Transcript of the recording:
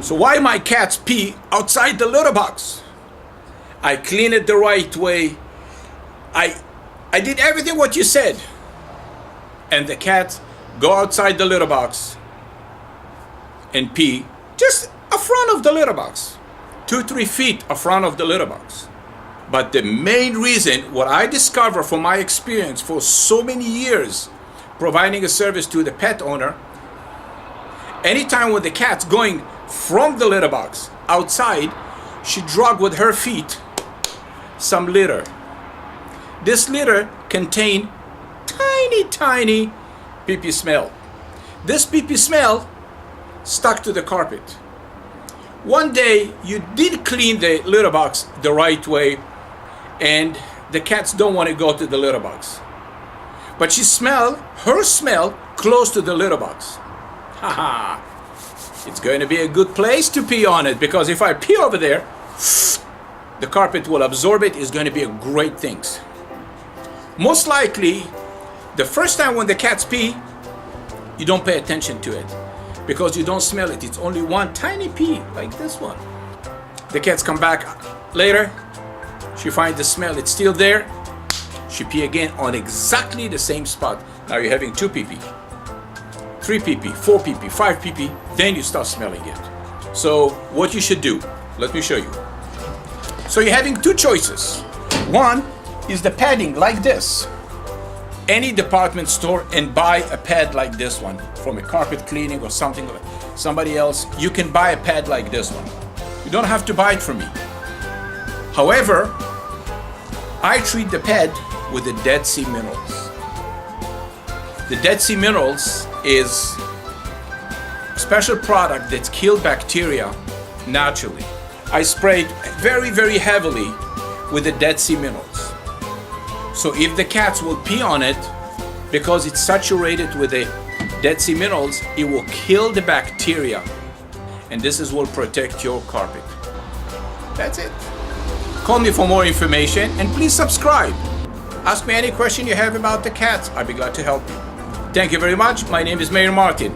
So why my cats pee outside the litter box? I clean it the right way. I did everything what you said. And the cats go outside the litter box and pee just in front of the litter box. 2-3 feet in front of the litter box. But the main reason, what I discovered from my experience for so many years providing a service to the pet owner, anytime when the cat's going from the litter box outside, she drug with her feet some litter. This litter contained tiny pee-pee smell. This pee-pee smell stuck to the carpet. One day you did clean the litter box the right way and the cats don't want to go to the litter box. But her smell close to the litter box. Haha. It's going to be a good place to pee on it, because if I pee over there, the carpet will absorb it. It's going to be a great thing. Most likely, the first time when the cats pee, you don't pay attention to it because you don't smell it. It's only one tiny pee like this one. The cats come back later. She finds the smell. It's still there. She pee again on exactly the same spot. Now you're having 2 pee-pee, 3 pee-pee, 4 pee-pee, 5 pee-pee. Then you start smelling it. So what you should do, let me show you. So you're having 2 choices. One is the padding like this. Any department store and buy a pad like this one from a carpet cleaning or something like somebody else. You can buy a pad like this one. You don't have to buy it from me. However, I treat the pad with the Dead Sea Minerals. The Dead Sea Minerals is a special product that kills bacteria naturally. I sprayed very heavily with the Dead Sea Minerals. So if the cats will pee on it, because it's saturated with the Dead Sea Minerals, it will kill the bacteria. And this will protect your carpet. That's it. Call me for more information and please subscribe. Ask me any question you have about the cats. I'd be glad to help you. Thank you very much. My name is Meir Martin.